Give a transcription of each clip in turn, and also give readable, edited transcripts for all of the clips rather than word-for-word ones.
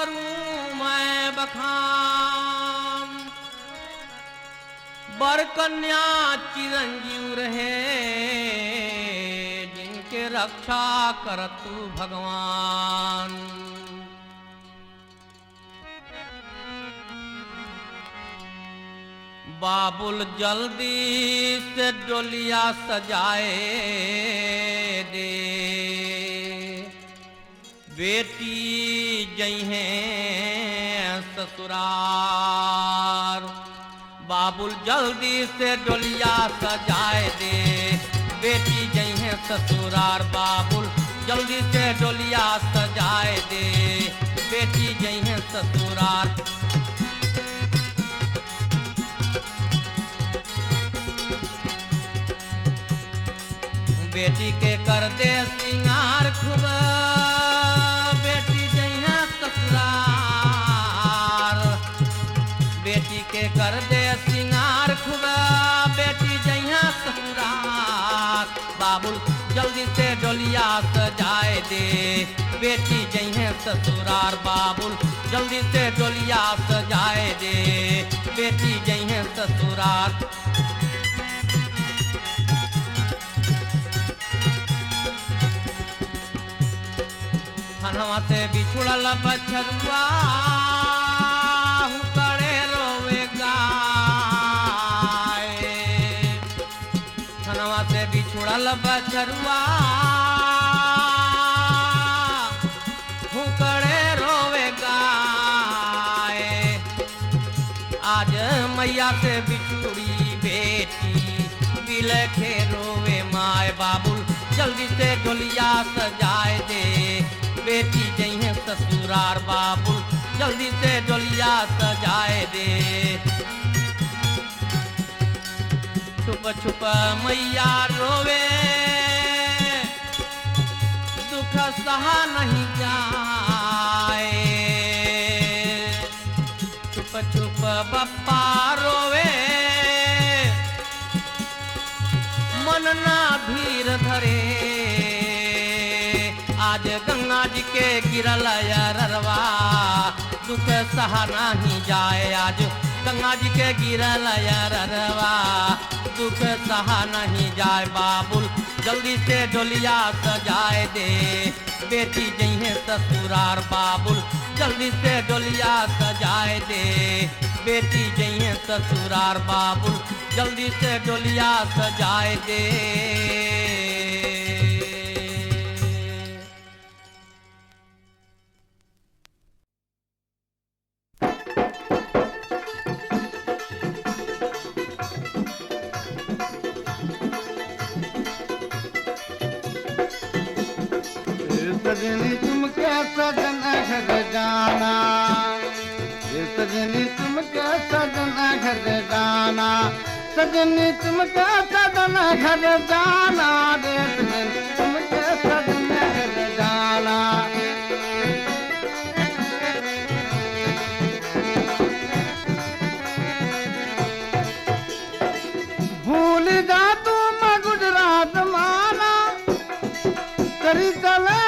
करूं मैं बखान, बर कन्या चिरंजीव रहे, जिनके रक्षा करतु भगवान। बाबुल जल्दी से डोलिया सजाए दे, बेटी जई हैं ससुरार। बाबुल जल्दी से डोलिया सजाए दे, बेटी जई हैं ससुरार। बाबुल जल्दी से डोलिया सजाए दे, बेटी जई हैं ससुरार। बेटी के कर दे सिंगार खूब, बेटी जइहा ससुरार। बेटी के कर दे सिंगार खूब, बेटी जइहा ससुरार। बाबुल जल्दी से डोलिया सजाए दे, बेटी जइहे ससुरार। बाबुल जल्दी से डोलिया सजाए दे, बेटी जइहे ससुरार। हनवा से बिछुड़ल बछरुआ, हुकड़े रोवे गाय। हनवा से बिछुड़ल बछरुआ, हुकड़े रोवे गाय। आज मैया से बिछुड़ी बेटी, बिलखे रोवे माय। बाबुल जल्दी से डोलिया सजाए दे, बेटी जइहे ससुरार। बाबुल जल्दी से डोलिया सजाए दे। छुप छुप मैया रोवे, दुख सहा नहीं जाए। छुप छुप बप्पा रोवे, मन ना धीर धरे। आज गंगा जी के गिरल अररवा, दुख सहा नहीं जाए। आज गंगा जी के गिरल अररवा, दुख सहा नहीं जाए। बाबुल जल्दी से डोलिया सजाए दे, बेटी जइहे ससुरार। बाबुल जल्दी से डोलिया सजाए दे, बेटी जइहे ससुरार। बाबुल जल्दी से डोलिया सजाए दे। सजनी तुम क्या सजना घर जाना, सजनी तुम क्या सजना घर जाना। सजनी तुम क्या सजना घर जाना, सजनी तुम क्या सजना घर जाना। भूल जा तू मैं गुजरात माना, करी चले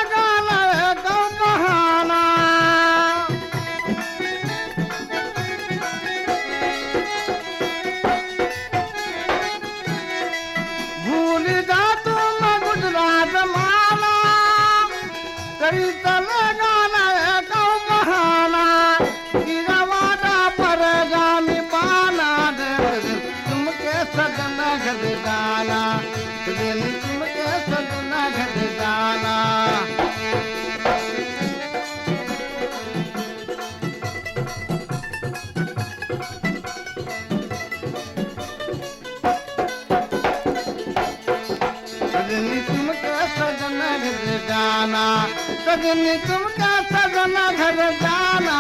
सजनी तुम क्या सजना घर जाना,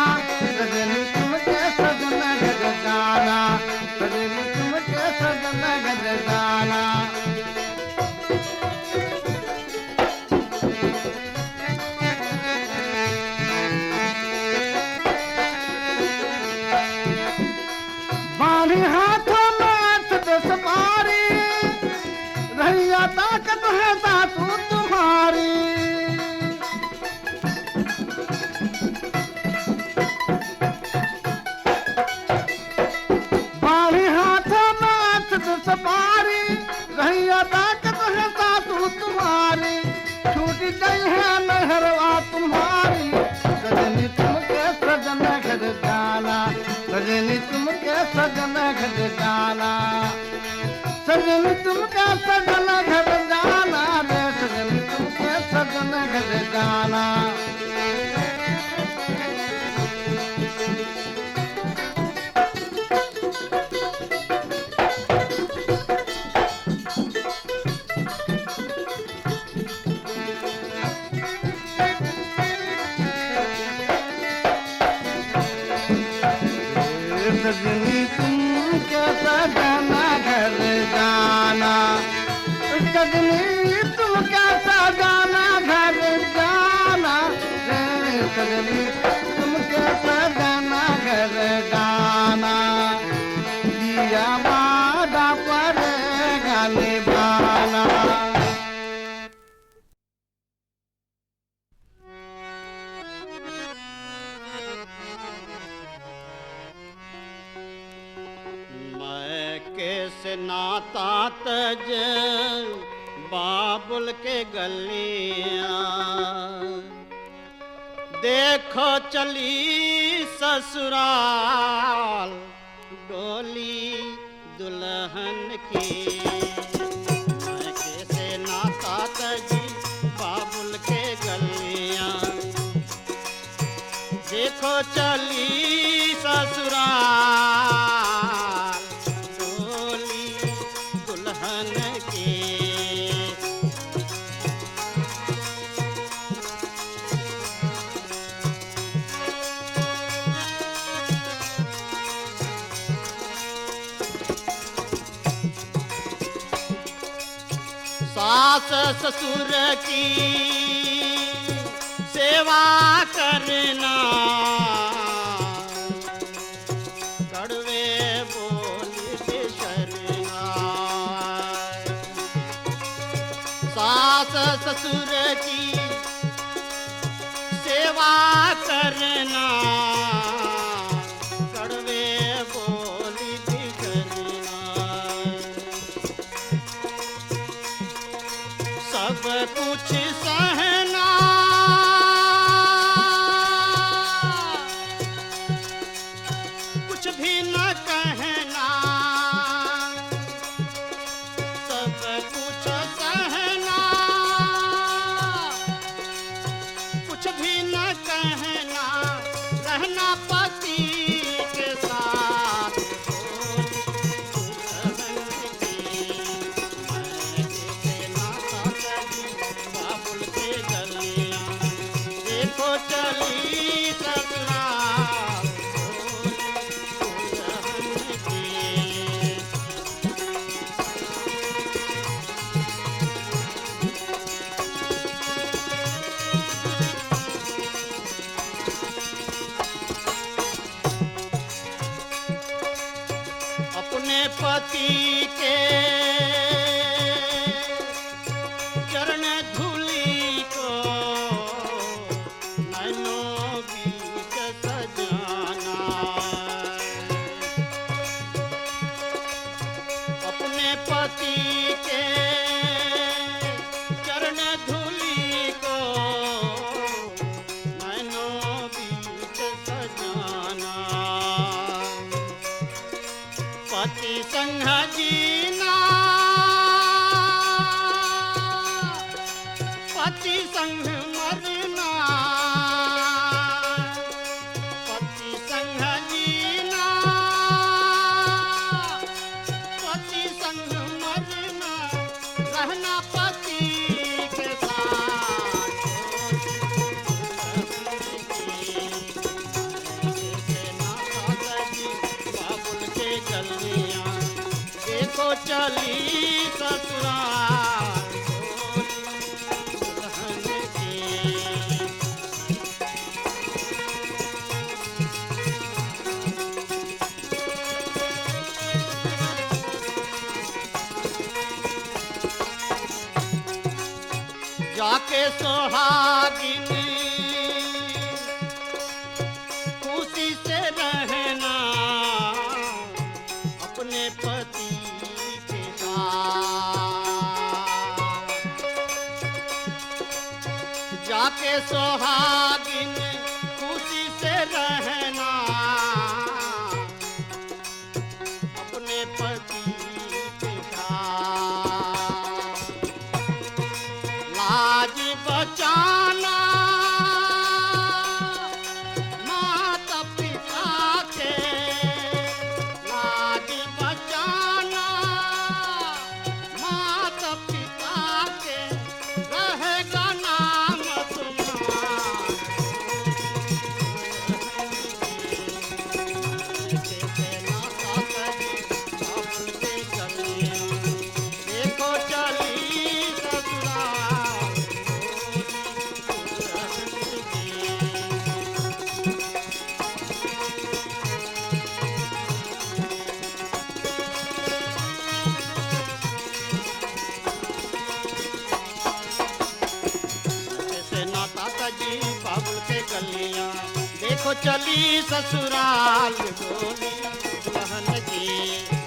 सजनी तुम क्या सजना घर जाना। सजनी तुम क्या सजना घर जाना। बाणी हाथों में सपारी, रहिया ताकत है सासू तुम्हारी। सजन घर जाना सजन तुमका सजन घर जाना रे सजन तुमके सजन घर जाना सजनी तुम कैसा जाना घर जाना सजनी तुम कैसा जाना घर जाना सजनी तुम कैसा जाना घर जाना दिया वादा पड़ेगा निभाना कैसे नाता तज बाबुल के गलियां देखो चली ससुराल डोली दुल्हन की मैं कैसे नाता तज बाबुल के गलियां देखो चली ससुराल सास ससुर की सेवा करना कड़वे बोली से शरणा सास ससुर की सेवा करना कड़वे बोली से शरणा सब कुछ सहना कुछ भी न कहना सब कुछ सहना कुछ भी न कहना रहना पति के साथ चली ससुराल अपने पति के चरण धूली को पति के चरण धूली को नैनों बीच सजाना पति संग जीना पति संग मरना पति संग जीना पति संग मरना रहना पति के साथ बाबुल के गलियां देखो चली ससुराल दुल्हन की जाके सुहागिन खुशी से रहना अपने पति के साथ जाके सुहागिन खुशी से रहना चली ससुराल डोली दुल्हन की,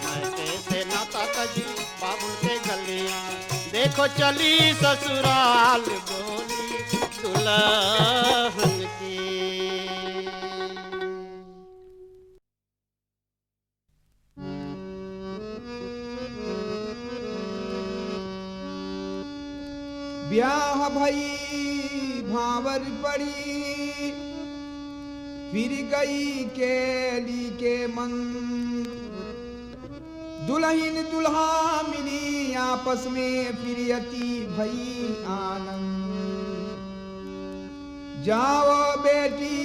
मैं कैसे नाता कजी बाबू के गलियां। देखो चली ससुराल डोली दुल्हन की। ब्याह भई भावर पड़ी, फिर गई केली के मन। दुल्हन दुल्हा मिली आपस में, फिर यति भई आनंद। जाओ बेटी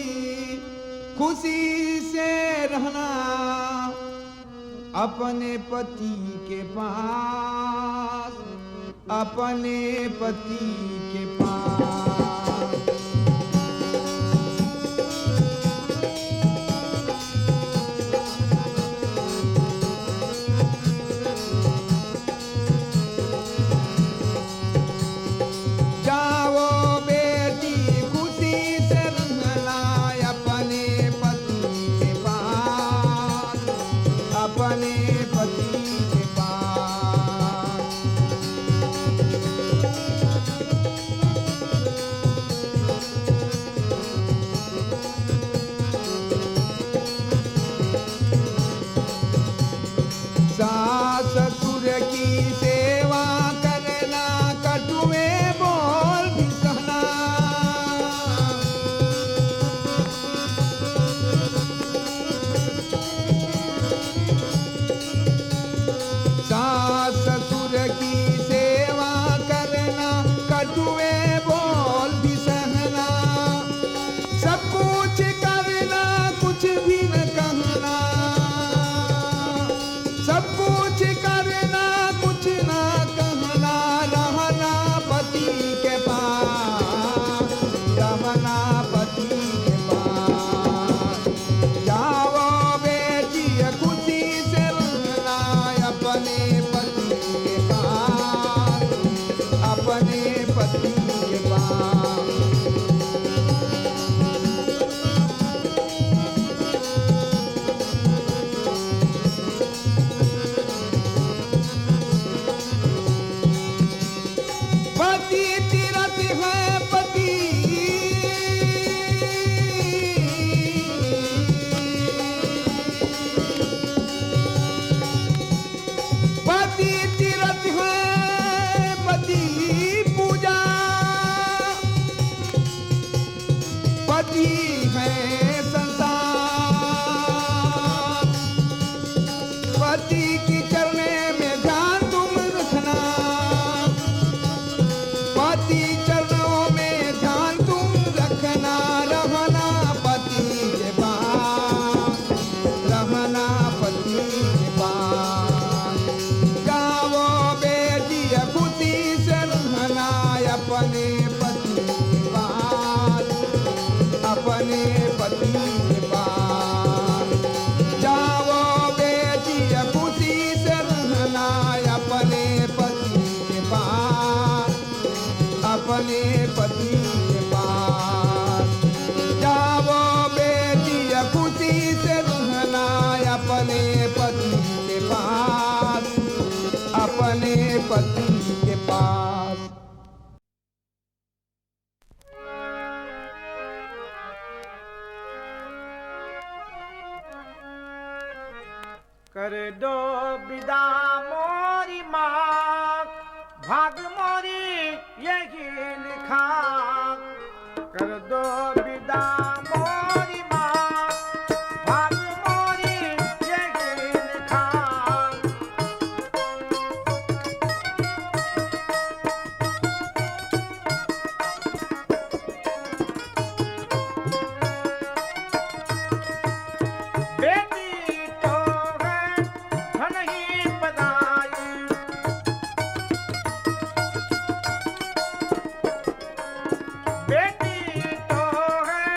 खुशी से रहना अपने पति के पास, अपने पति के पास। जाओ बेटी खुशी से रहना अपने पति के पास, अपने पति के पास। सास ससुर की सेवा करना, कटुए बोल भी सहना। सास ससुर की सेवा करना, कटुए बोल भी सहना। सब कुछ करना, कुछ भी न कहना। सब कुछ करना, कुछ ना कहना। रहना पति के पास, रहना पति के पास। जाओ बेटी खुशी से रहना अपने पति के पास, अपने पति के पास। पति तीरथ है पति, पति तीरथ है पति पूजा। पति है संसार, पति की चरणे में ध्यान तुम रखना। पति चरणों में ध्यान तुम रखना। रहना पति के पास, रहना पति के पास। जाओ बेटी खुशी से रहना अपने पति के पास, अपने पति के पास। जाओ बेटी खुशी से रहना अपने पति के पास, अपने पति के पास। जाओ बेटी खुशी से रहना अपने पति के पास, अपने पति के पास। कर दो विदा मोरी माँ, भाग मोरी यही लिखा। कर दो विदा मोरी माँ, भाग मोरी यही लिखा। बेटी तो है धन ही बधाई, बेटी तो है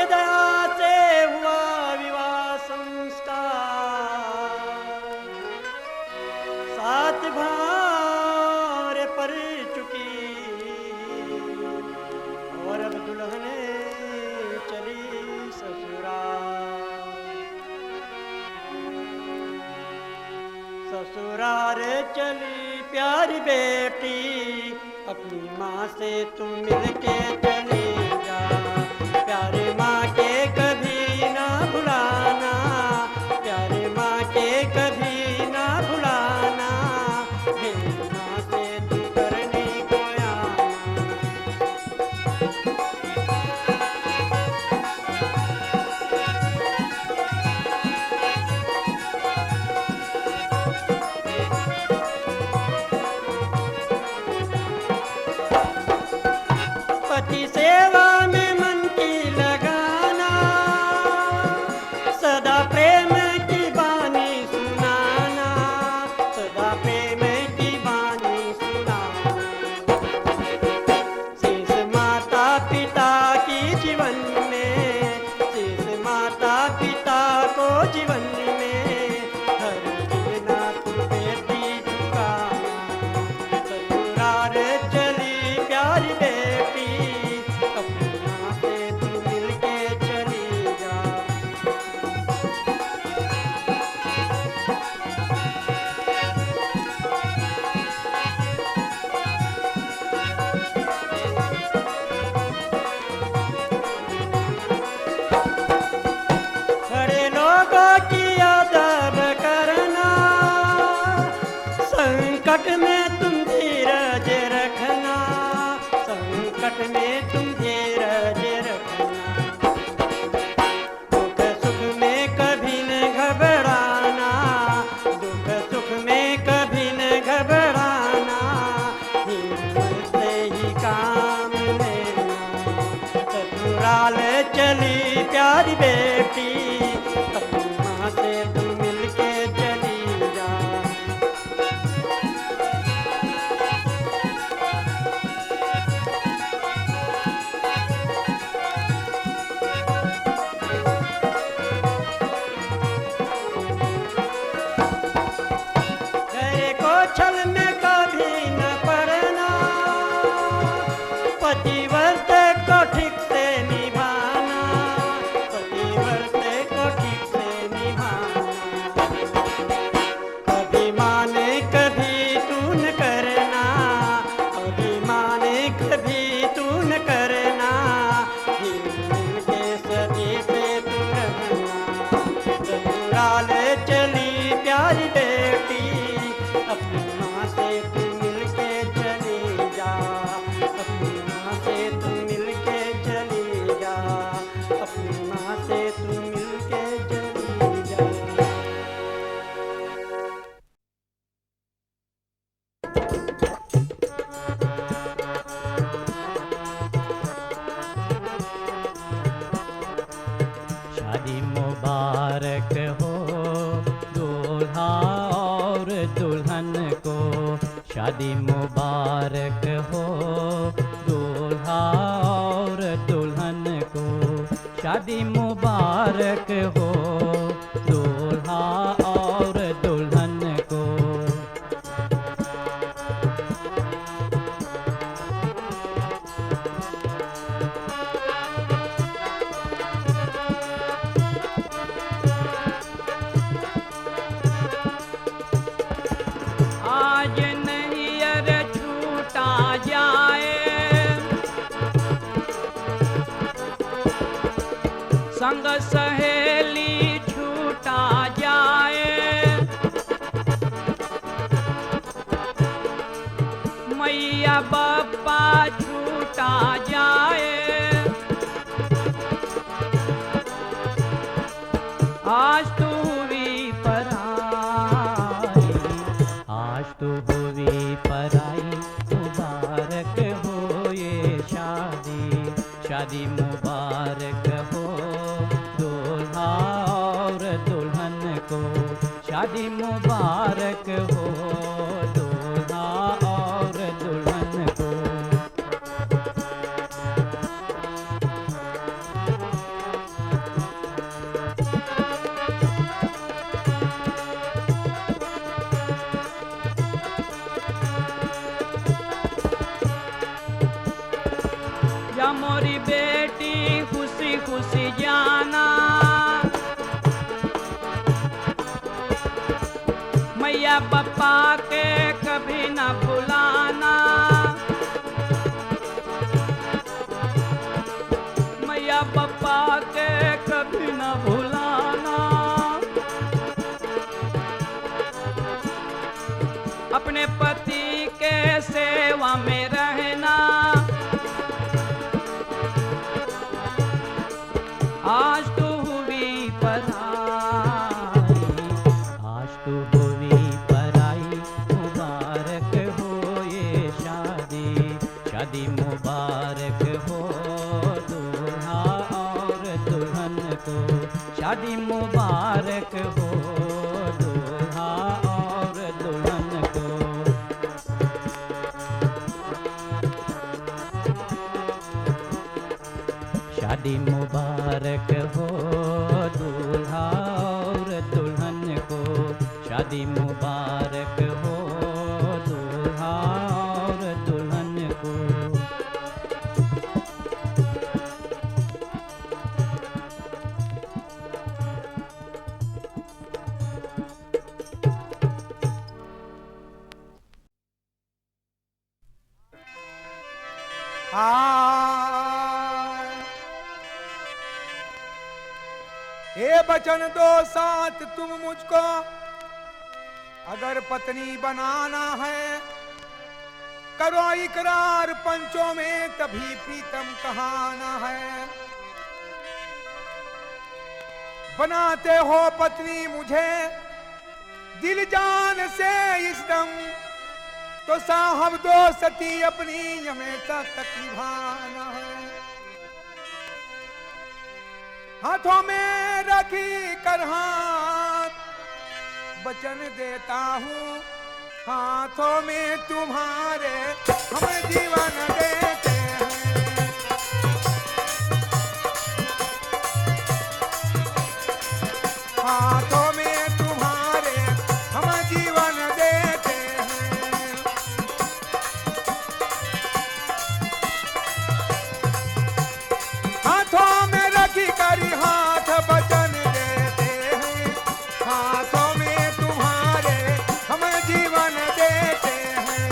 दया से हुआ विवाह संस्कार, सात भार पर चुकी और अब दुल्हने चली ससुराल। ससुराल चली प्यारी बेटी, अपनी माँ से तुम मिलके चली जा। प्यारे माँ के कभी ना भुलाना, प्यारे माँ के कभी ना भुलाना, मेरी माँ से तुम करने को आना। पति सेवा में मन की लगाना, सदा प्रेम की बानी सुनाना, सदा प्रेम की बानी सुनाना। शेष माता पिता की जीवन में, शेष माता पिता को जीवन में, हर देना तू बेटी चुकाना। ससुराल चली प्यारी बेटी, अपनी माँ से तू मिलके चली जा। बड़े लोगों की अदब करना, संकट में तुम धीरज रखना, संकट में तुम धीरज रखना। दुख सुख में कभी न घबराना, दुख सुख में कभी न घबराना, हिम्मत से ही काम लेना। ससुराल चली प्यारी बेटी, अपनी माँ से तुम मिलके चली जा। घर को छल में कभी न पड़ना, पतिव्रत को ठीक से निभाना, पतिव्रत को ठीक से निभाना। अभिमान कभी तू न करना, अभिमान कभी तू न करना, हिल के सभी से तू रहना। ससुराल चली प्यारी बेटी, अपनी माँ से तू मिलके चली जा। अपनी माँ से तू मिलके चली जा, अपनी माँ से तू मिलके चली जा। शादी मुबारक हो दूल्हा और दुल्हन को, शादी मुबारक हो दूल्हा और दुल्हन को, शादी मुबारक हो दूल्हा और दुल्हन को। आज नहीं अरे छूटा जाए, संग सहेली छूटा जाए, मैया बापा छूटा जाए। आज तू हुई पराई, आज तू हुई पराई, मुबारक हो ये शादी, शादी मुबारक हो दूल्हा और दुल्हन को, शादी मुबारक हो दूल्हा और दुल्हन को। जा मोरी बेटी खुशी खुशी जाना, मैया पप्पा के कभी ना भुलाना, मैया पप्पा के कभी ना भुलाना। अपने पति के सेवा में रहना, आज तू हुई पराई, आज तू हुई पराई, मुबारक हो ये शादी, शादी मुबारक हो दूल्हा और दुल्हन को, शादी मुबारक हो दूल्हा और दुल्हन को। शादी मुबारक हो दूल्हा और दुल्हन को, शादी मुबारक हो दूल्हा और दुल्हन को। हे बचन दो साथ तुम मुझको, अगर पत्नी बनाना है करो इकरार पंचों में, तभी प्रीतम कहाना है। बनाते हो पत्नी मुझे दिल जान से इस दम, तो साहब दो सती अपनी हमेशा तक निभाना है। हाथों में रखी कर हाथ वचन देता हूँ, हाथों में तुम्हारे हम जीवन देते हैं। हाथों में तुम्हारे हम जीवन देते हैं। हाथों में रखी करी हाथ वचन देते हैं, हाथों में तुम्हारे हम जीवन देते हैं।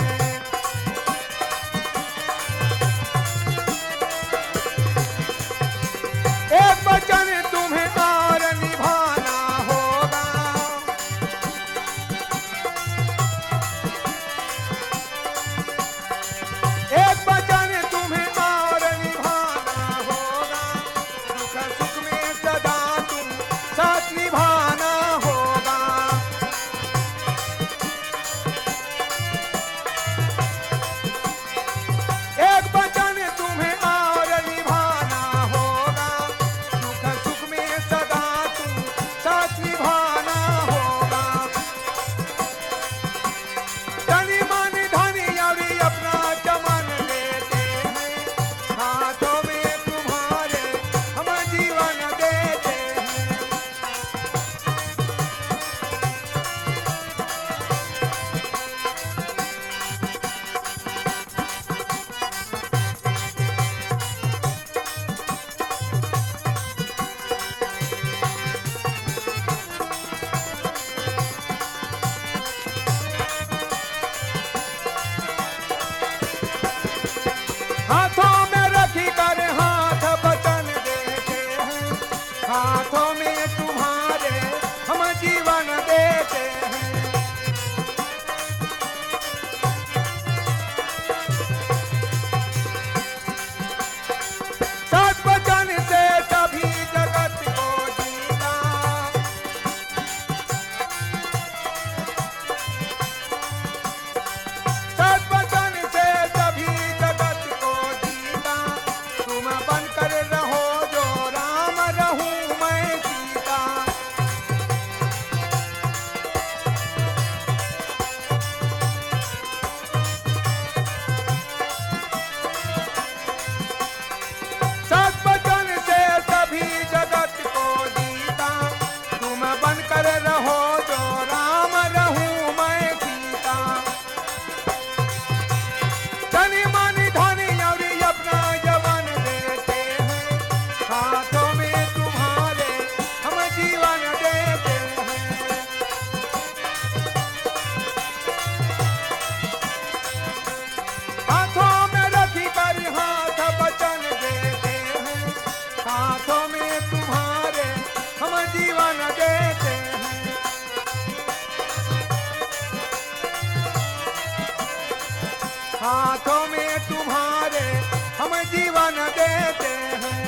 जीवन देते हैं।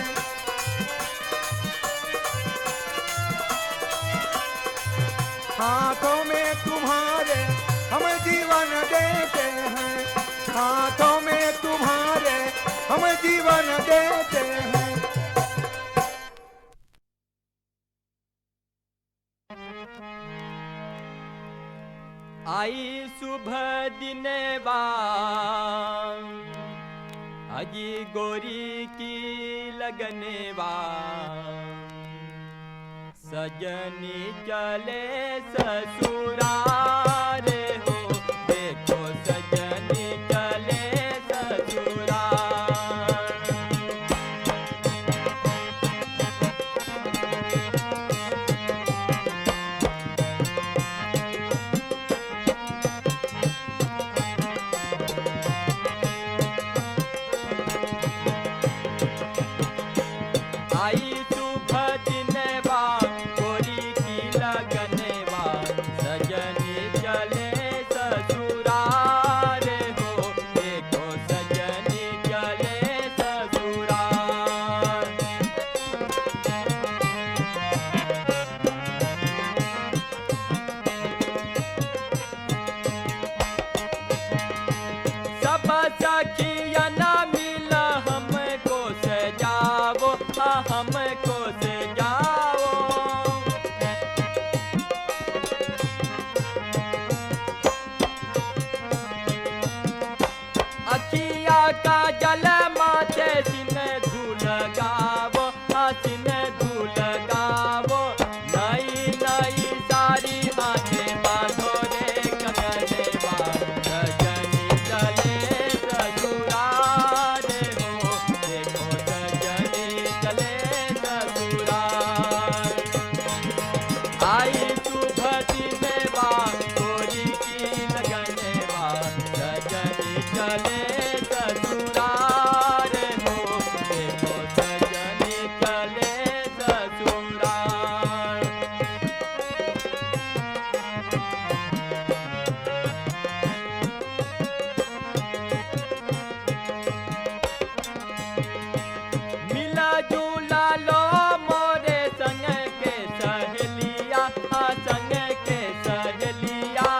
हाथों में तुम्हारे हम जीवन देते हैं, हाथों में तुम्हारे हम जीवन देते हैं। आई सुबह दिन अजी गोरी की लगने सजनी चले ससुराल हो, देखो सजनी चले ससुराल। आई सुबह दिनवा गोरी की लगनवा सजनी चले ससुराल हो, देखो सजनी चले ससुराल। सब सखिया ना मिला हमको सजावो, हमको सजाओ। अखिया का जल माथे सिन धूल गावो, सिन धूल गावो। नई नई सारी हाथे बांधो रे कनरेवा, सजनी चले ससुराल हो, देखो सजनी चले ससुराल। आई सुबह दिनवा गोरी की लगनवा सजनी चले ससुराल हो, देखो सजनी चले ससुराल। मिला जुला लो मोरे संग के सहेलिया, संग के सहेलिया।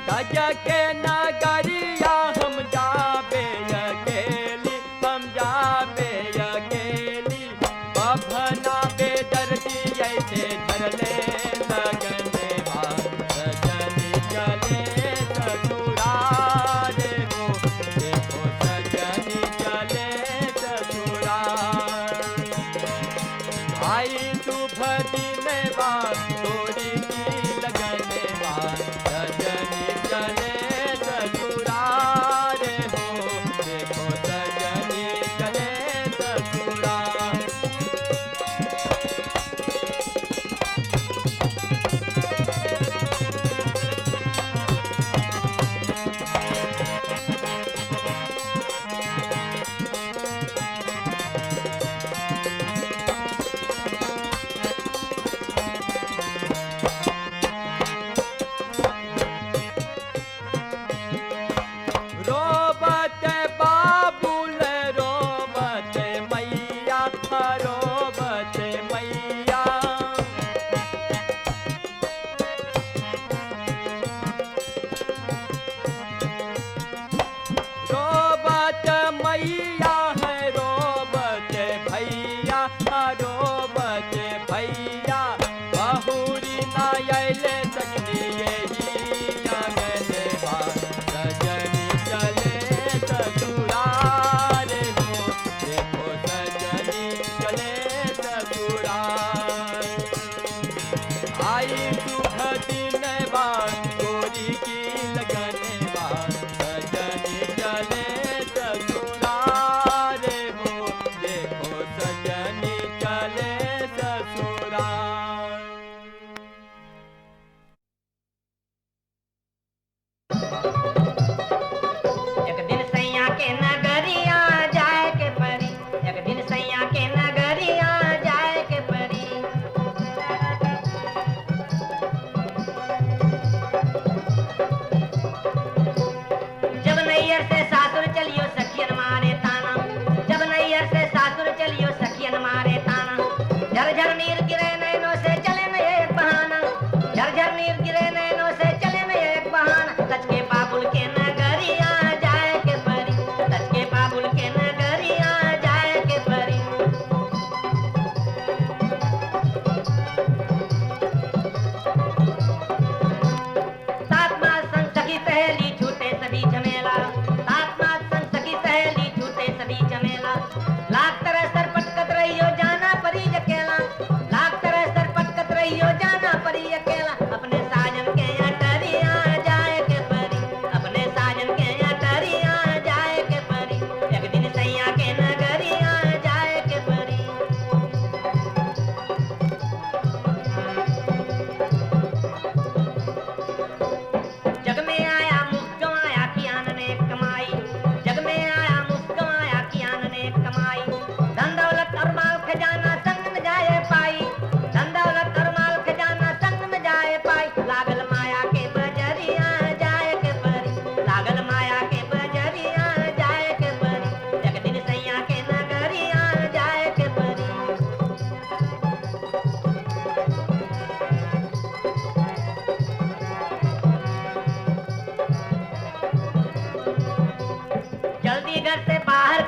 गज के नगरिया हम जाबे अकेली, हम जाबे अकेली। बभना बेदर्दी ऐसे धरले लगनवा सजनी चले ससुराल हो, देखो सजनी चले ससुराल। आई सुबह दिनवा गोरी की लगनवा सजनी चले ससुराल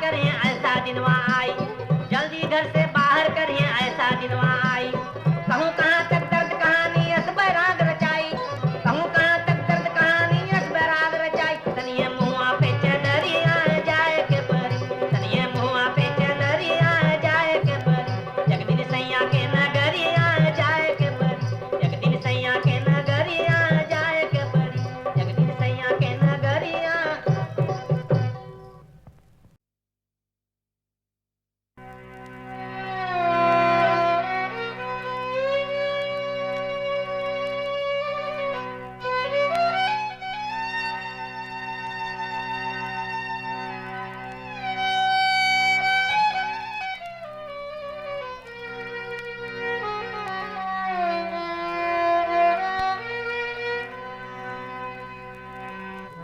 करिए ऐसा दिनवा आई, जल्दी घर से बाहर करिए ऐसा दिनवा आई। कहूँ कहाँ तक दर्द कहानी अस बैराग रचाई, कहूँ कहाँ तक दर्द कहानी अस बैराग रचाई। तनिए मुँहा पे चदरिया जाए के परी, तनिए मुँहा पे चदरिया जाए के परी। जगदीन सैया के नगरिया जाए के परी, जगदीन सैया के नगरिया जाए के परी, जगदीन सैया के नगरिया।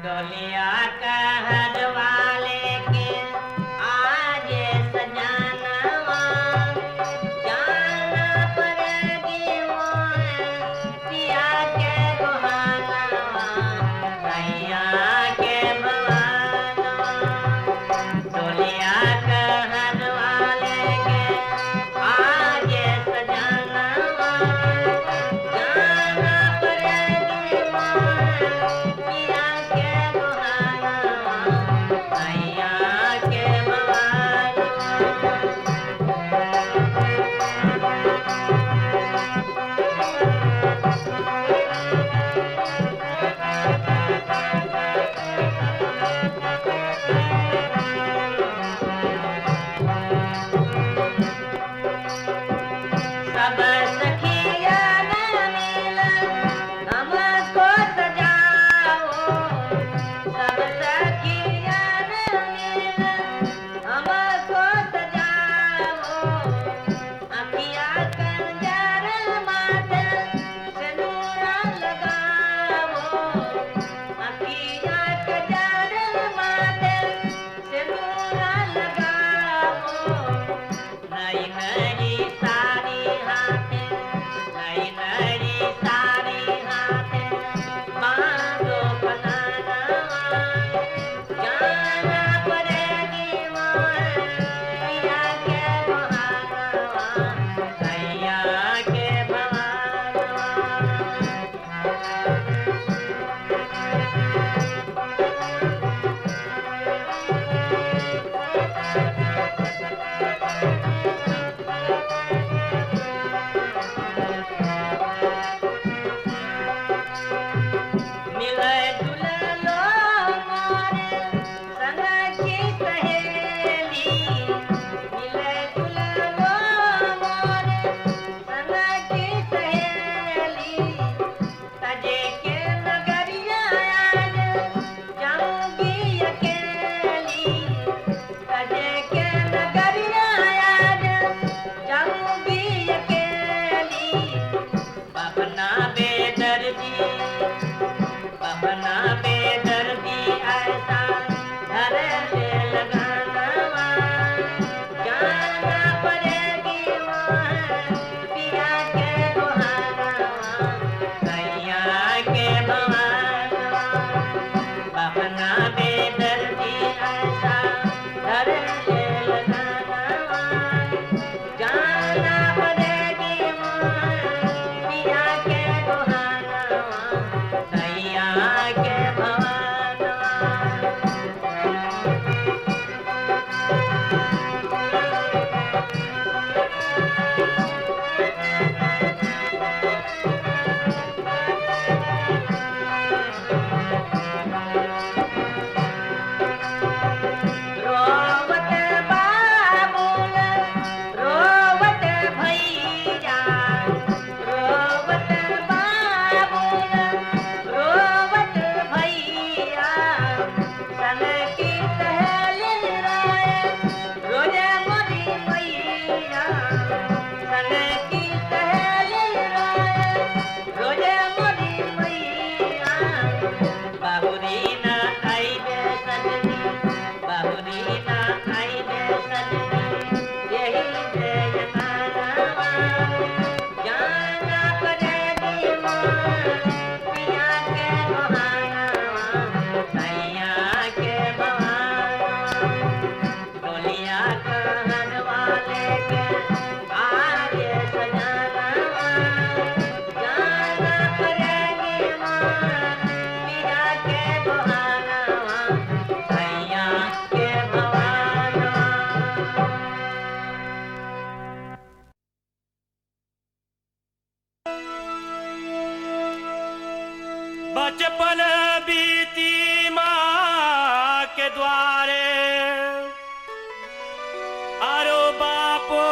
डोलिया कहर वाले के आज सजानवा, जाना पड़ेगी मोहे पिया के गुहानवा, सैया के भवानवा। डोलिया कहर वाले के आज सजानवा, जाना पड़ेगी मोहे पिया के गुहानवा, सैया के भवानवा। सब सखियन मिल हमको सजाओ, सब सखियन मिल हमको सजाओ। अखिया कंजर माथे सिंदूरा लगाओ, अखिया कंजर माथे सिंदूरा लगाओ। नई नई साड़ी हाथे, नई नई साड़ी हाथे, बांधो बनानवा, जाना पड़ेगी मोहे पिया के गुहानवा, सैया के भवानवा। मिले दुल्हनो मोरे संग की सहेली, मिले दुल्हनो मोरे संग की सहेली। तजे के नगरिया आज जाऊंगी अकेली, तजे के नगरिया आज जाऊंगी अकेली। बबना बेदर्दी, बबना बेदर्दी ऐसा घर ले लगानवा, जाना पड़ेगी मोहे पिया के गुहानवा, सैया के भवानवा। बबना बेदर्दी ऐसा घर ले लगानवा, जाना पड़ेगी मोहे पिया के गुहानवा, सैया के भवानवा। बचपन बीती माँ के द्वारे, आरो बापो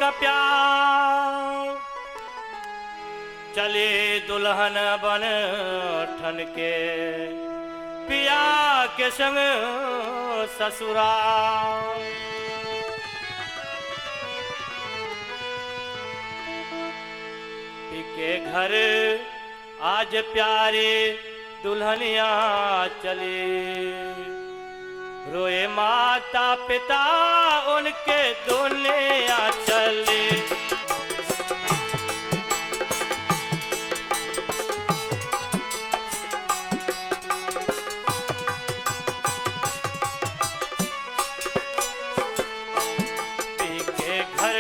का प्यार, चले दुल्हन बन ठन के पिया के संग ससुराल। के घर आज प्यारे दुल्हनिया चली, रोए माता पिता उनके दुनिया चली। के घर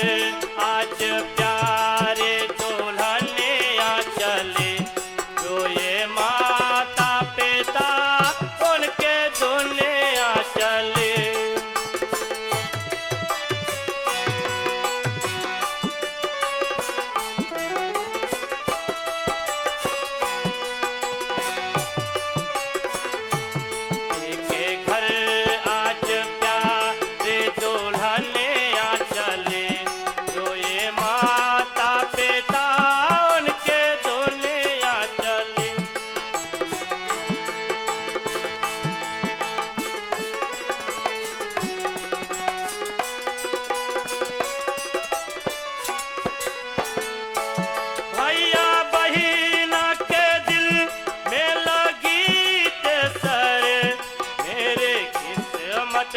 आज प्यारे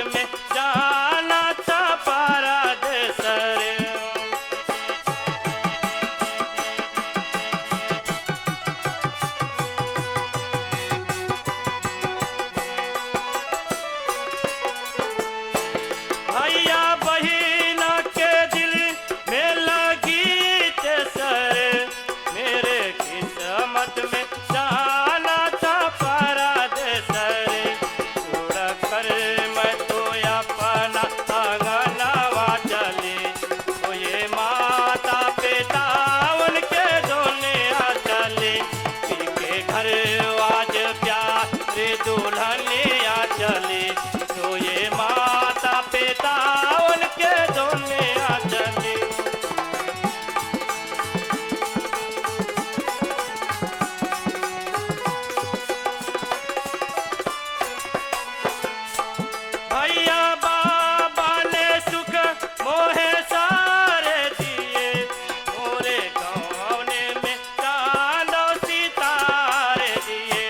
में जाना था पारादेस रे। भैया बहिना के दिल में लगी सर, मेरे किस्मत में जाना था पारादेस रे। छोड़ कर मैं तो अपना आंगनवा चली, तो ये माता पिता उनके दुनिया चली। के घर आज प्यारे दुल्हनिया चली, तो ये माता पिता उनके दुनिया चली। भैया बाबा ने सुख मोहे सारे दिए, मोरे गाँव ने में चांदो सितारे दिए।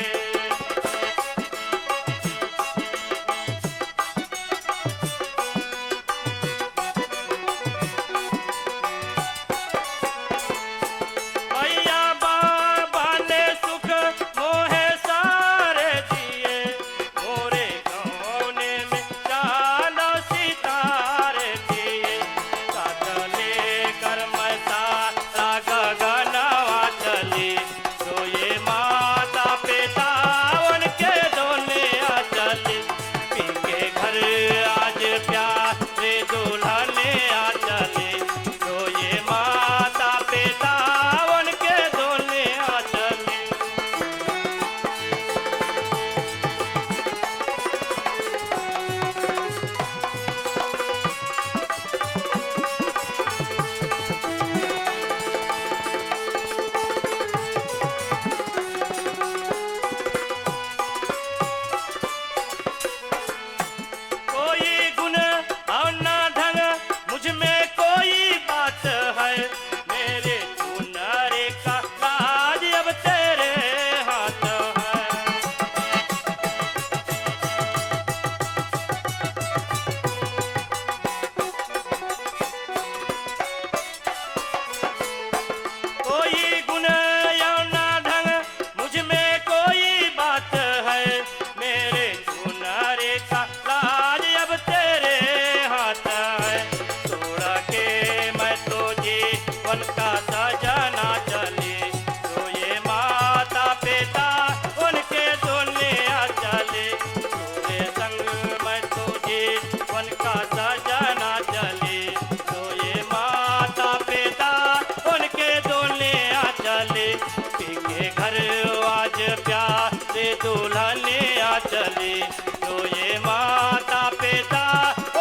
दुल्हनिया चली, तो ये माता पिता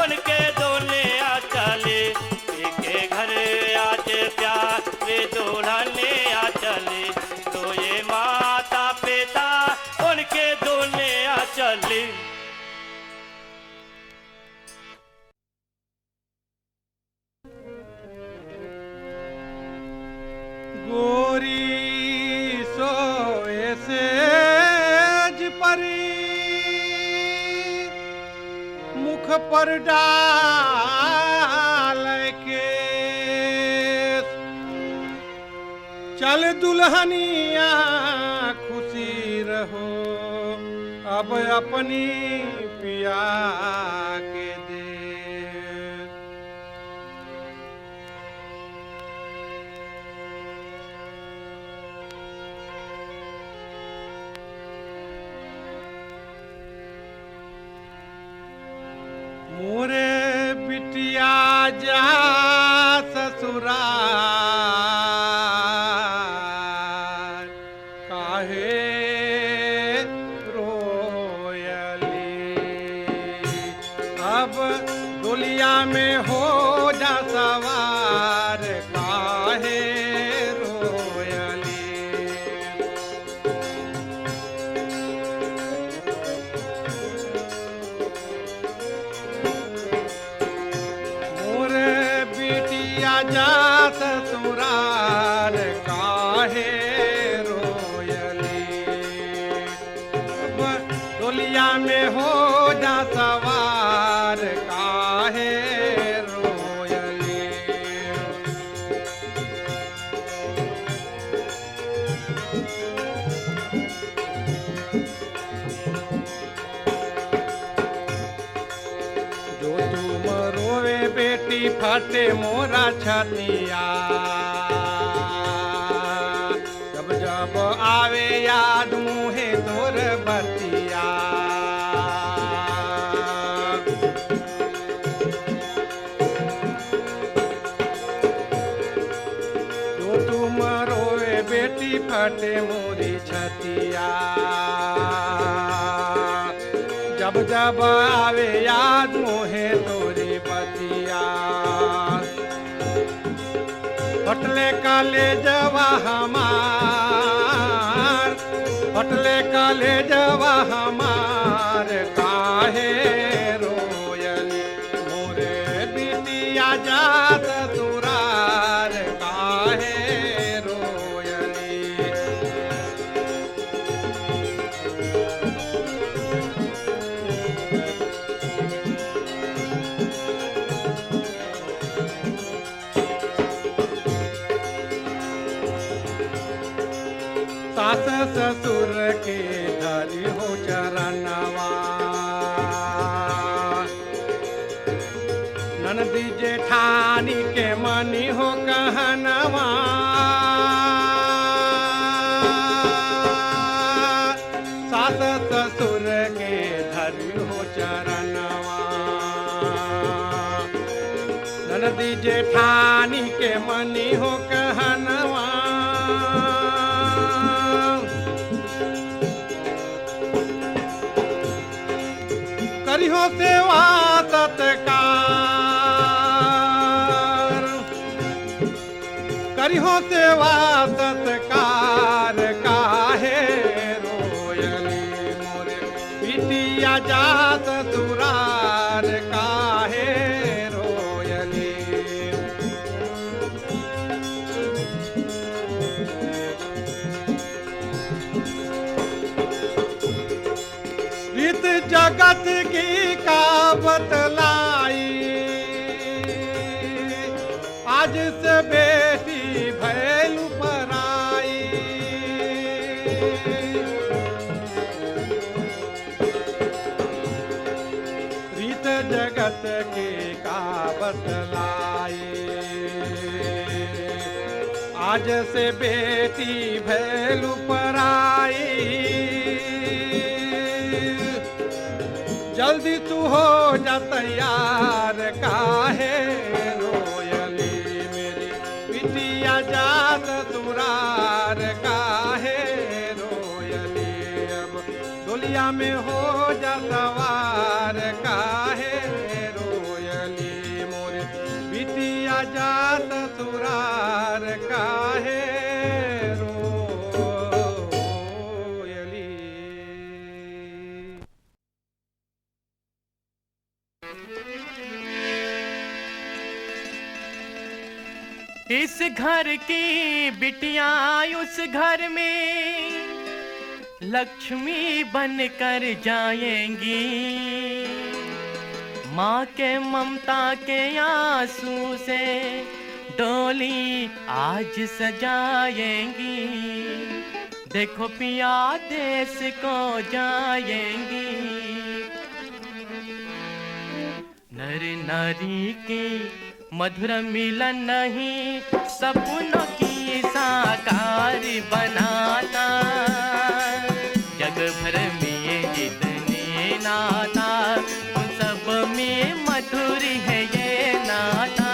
उनके दुल्हनिया चली, के घर आज प्यारे दुल्हनिया चली, तो ये माता पिता उनके दुल्हनिया चली। गोरी सोए सेज परी, मुख पर डाल के चल दुल्हनिया खुशी रहो, अब अपनी पिया के दे। मोरे बिटिया जा ससुराल, काहे रोयली, अब डोलिया में हो जा सवार, काहे रोयली। जा ससुराल, काहे रोयली, डोलिया में हो जा सवार, काहे रोयली। जो तुम रोवे बेटी फटे मोरा छतिया, जब जब आवे याद मुहे तोर बतिया। जो तुम रोवे बेटी फटे मोरी छतिया, जब जब आवे याद मोहे तोरी बतिया। फटले काले जवा हमार, फटले काले जवा हमार, काहे रोयली, मोरे बिटिया जा ससुराल, काहे रोयली। सास ससुर के धरी हो चरणवा, ननदी जेठानी के मनी हो कहनवा। सास ससुर के धरी हो चरणवा, ननदी जेठानी के मनी हो कहनवा। करिहो सेवा सत्कार, करिहो सेवा सत्कार, काहे रोयली, मोरे बिटिया जा ससुराल, काहे रोयली। रीत जगत की का बतलाई, आज से बेटी भैलू पराई। रीत जगत की का बतलाई, आज से बेटी भैलू पराई। जल्दी तू हो जा तैयार, काहे रोयली, मेरी बिटिया जा ससुराल, काहे रोयली। अब डोलिया में हो जा सवार काहे रोयली मोरे बिटिया जा ससुरार काहे रोयली। इस घर की बिटिया उस घर में लक्ष्मी बनकर जाएंगी। माँ के ममता के आंसू से डोली आज सजाएंगी। देखो पिया देश को जाएंगी। नर नारी की मधुर मिलन नहीं सपनों की साकार बनाता। जग भर में जितने नाता उन सब में मधुर है ये नाता।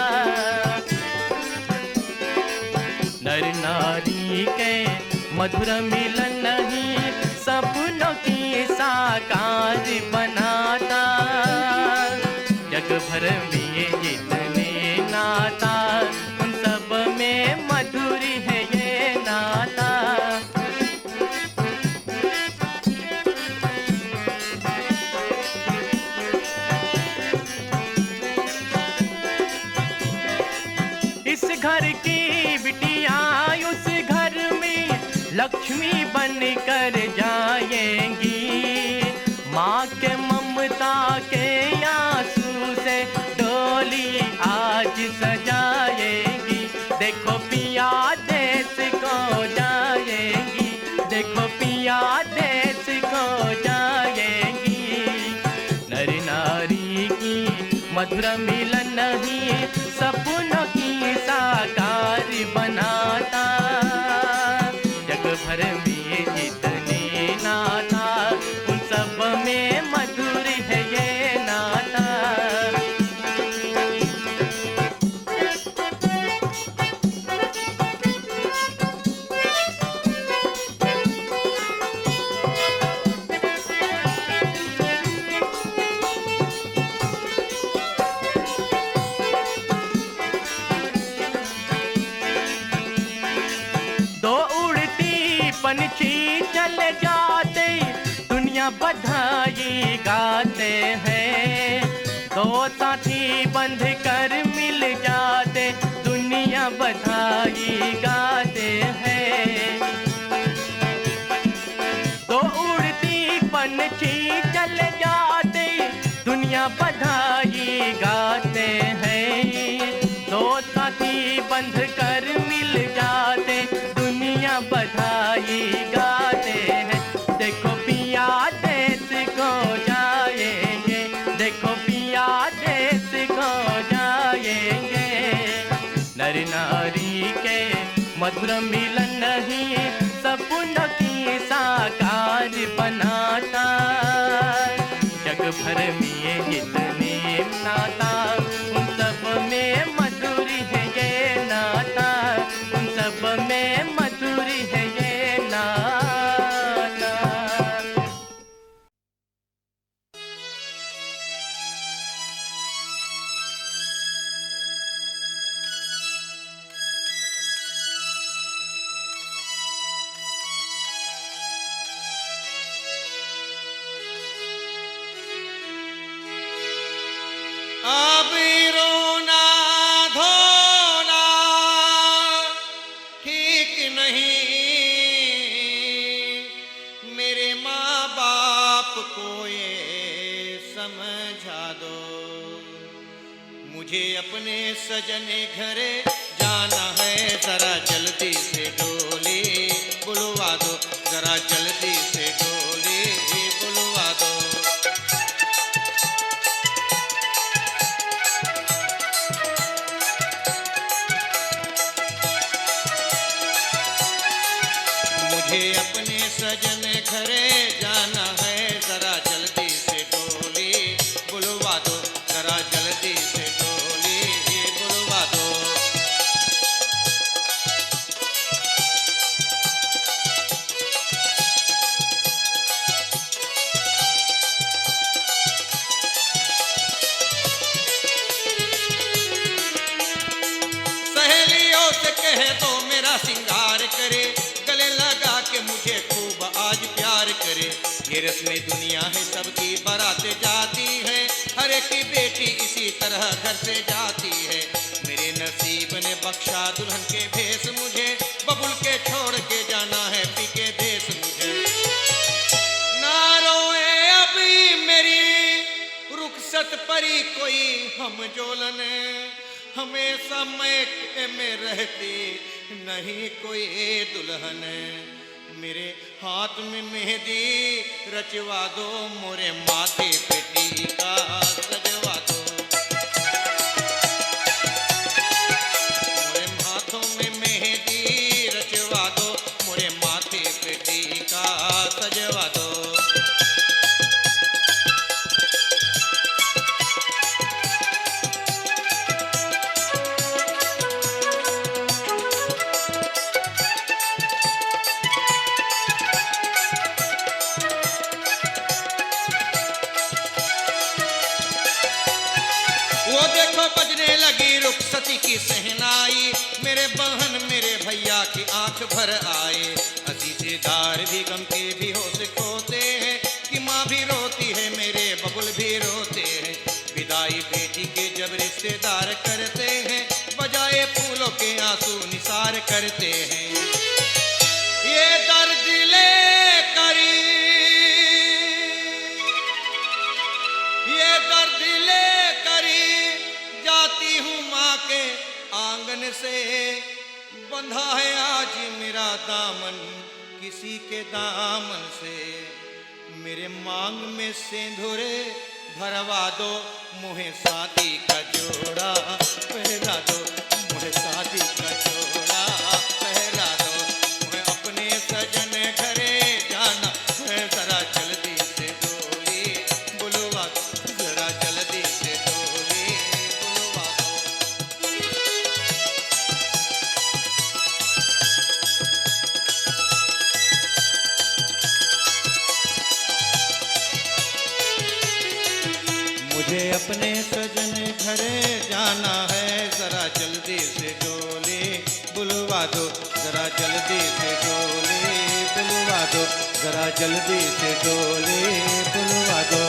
नर नारी के मधुर मिलन नहीं सपनों की साकार बनाता। जग भर में जितने नाता उन सब में मधुर है ये नाता। इस घर की बिटिया उस घर में लक्ष्मी बनकर जाएंगी। माँ के ममता के आंसू से डोली आज सजाएंगी। देखो पिया देश को जाएंगी। देखो पिया देश को जाएंगी। नर नारी की मधुर मिलन नहीं सपनों की साकार बनाता। जग भर में जितने नाता उन सब में मधुर है ये नाता। दो उड़ती पंछी चले जाते दुनिया बधाई गाते हैं। दो साथी बंध कर मिल जाते दुनिया बधाई गाते हैं। दो उड़ती पंछी चले जाते दुनिया बधाई गाते हैं। दो साथी बंध कर मिल जाते दुनिया बधाई गाते हैं। देखो पिया देश को जाएंगे। देखो पिया देश को जाएंगे। नर नारी के मधुर मिलन नहीं सपनों की साकार बनाता। जग भर में जितने नाता उन सब में मधुर है ये नाता। उन सब में मधुर है ये नाता। अब रोना धोना ठीक नहीं। मेरे माँ बाप को ये समझा दो। मुझे अपने सजने घरे जाना है। जरा जल्दी से डोली बुलवा दो। जरा जल्दी से डोली बुलवा दो। मुझे अपने सजन घरे जाना है। जरा जल्दी से डोली बुलवा दो। जरा जल्दी से डोली बुलवा दो। नया सिंगार करे, गले लगा के मुझे खूब आज प्यार करे। ये रस्में दुनिया है सबकी बारात जाती है, हर एक की बेटी इसी तरह घर से जाती है। मेरे नसीब ने बख्शा दुल्हन के भेष मुझे, बबुल के छोड़ के जाना है पी के भेष मुझे। ना रोए अभी मेरी रुखसत परी कोई हम जोलन, हमेशा मैं में रहती नहीं कोई दुल्हन। मेरे हाथ में मेहंदी रचवा दो, मोरे माथे पे टीका सजवा दो। मोरे हाथों में मेहंदी रचवा दो, मोरे माथे पे टीका सजवा दो। वो देखो बजने लगी रुखसती की सहनाई, मेरे बहन मेरे भैया की आंख भर आए। अजीजेदार भी गम के भी होश खोते हैं, कि माँ भी रोती है मेरे बबुल भी रोते हैं। विदाई बेटी के जब रिश्तेदार करते हैं, बजाए फूलों के आंसू निसार करते हैं। ये दर्द ले करी, ये दर्द ले करी जाती हूँ माँ के आंगन से। बंधा है आज मेरा दामन किसी के दामन से। मेरे मांग में सिंदूरे भरवा दो, मुझे शादी का जोड़ा पहरा दो, मुझे शादी का जोड़ा पहरा दो। मैं अपने सजन घरे जाना है, जरा जल्दी से डोली बुलवा दो, जरा जल्दी से डोली बुलवा दो। मुझे अपने सजन घरे जाना है, जरा जल्दी से डोली बुलवा दो, जरा जल्दी से डोली बुलवा दो, जरा जल्दी से डोली बुलवा दो।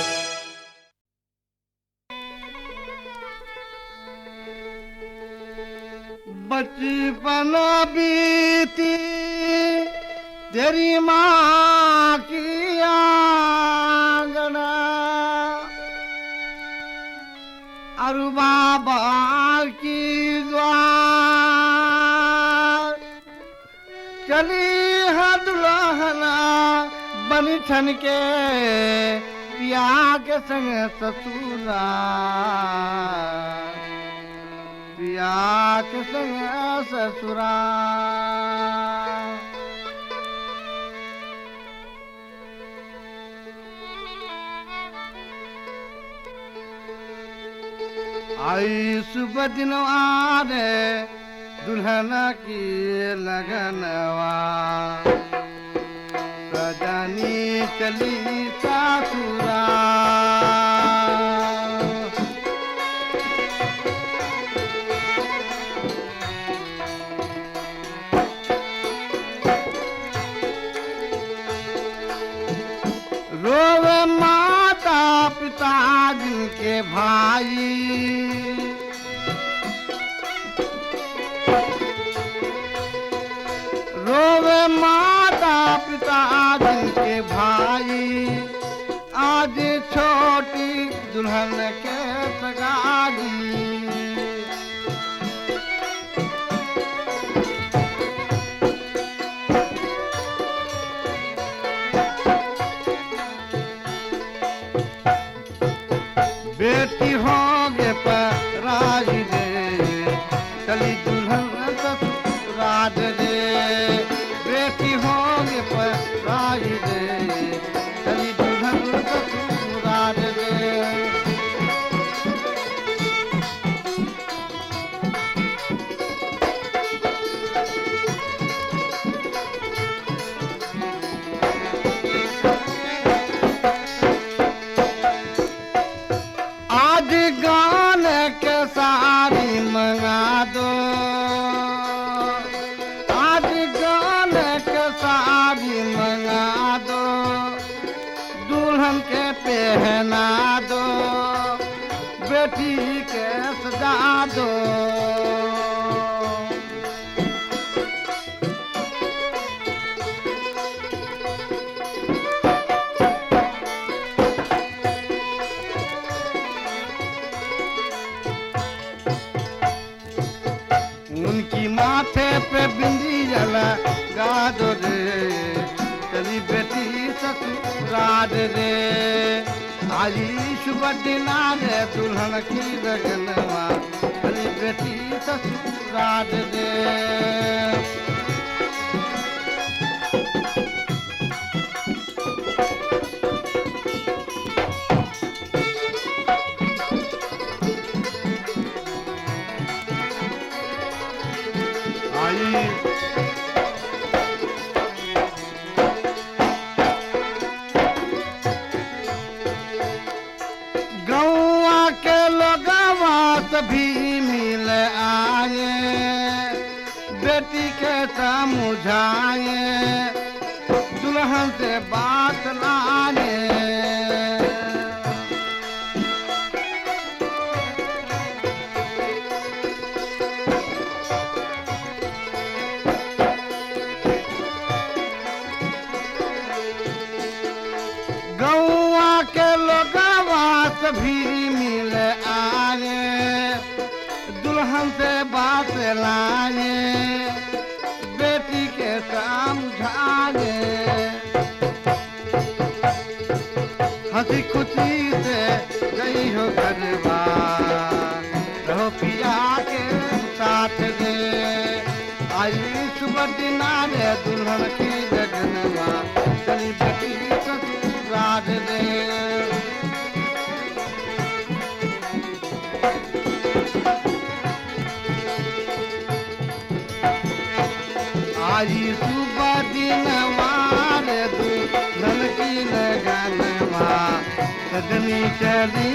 बचपन बीती तेरी माँ की आंगना, और बाबा की द्वार चली है दुल्हना बन ठन के पिया के संग ससुराल, पिया के संग ससुराल। आई सुबह दिनवा रे दुल्हन की लगनवा, सजनी चली ससुराल। रोवे माता पिता जिनके भाई, रोवे माता पिता जिनके भाई, आज छोटी दुल्हन के सगाई। बेटी होगे पराज रे, चली दुल्हन ससुराल रे। बेटी होगे पराज रे, चली दुल्हन ससुराल रे। पहना दो, बेटी के सजा दो। उनकी माथे पे बिंदी लगा दो रे, तेरी बेटी ससुराल रे। आज शुभ दिन रे दुल्हन की लगनवा, तेरी बेटी ससुराल रे। गौआ के लोगवा सभी मिल आए, बेटी के समझाए, दुल्हन से बात लाए। गौआ के लोगवा सभी मिल आए, दुल्हन से बात लाए, बेटी के समझाए। हंसी खुशी से गई हो घरवा, रहो पिया के साथ रे। आई सुबह दिन रे दुल्हन की लगनवा, चली बेटी ससुराल रे। आज सुबह दिन वाले दुल्हन की लगनवा, सजनी चली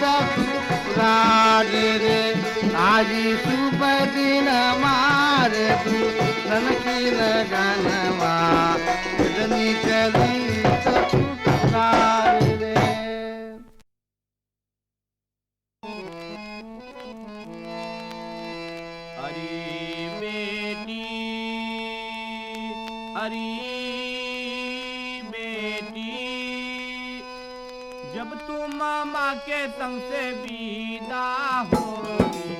ससुराल रे। आज सुबह दिन मारे दुल्हन की लगनवा, सजनी चली ससुराल रे। अरे बेटी, अरे बेटी, जब तू मामा के संग से विदा होगी,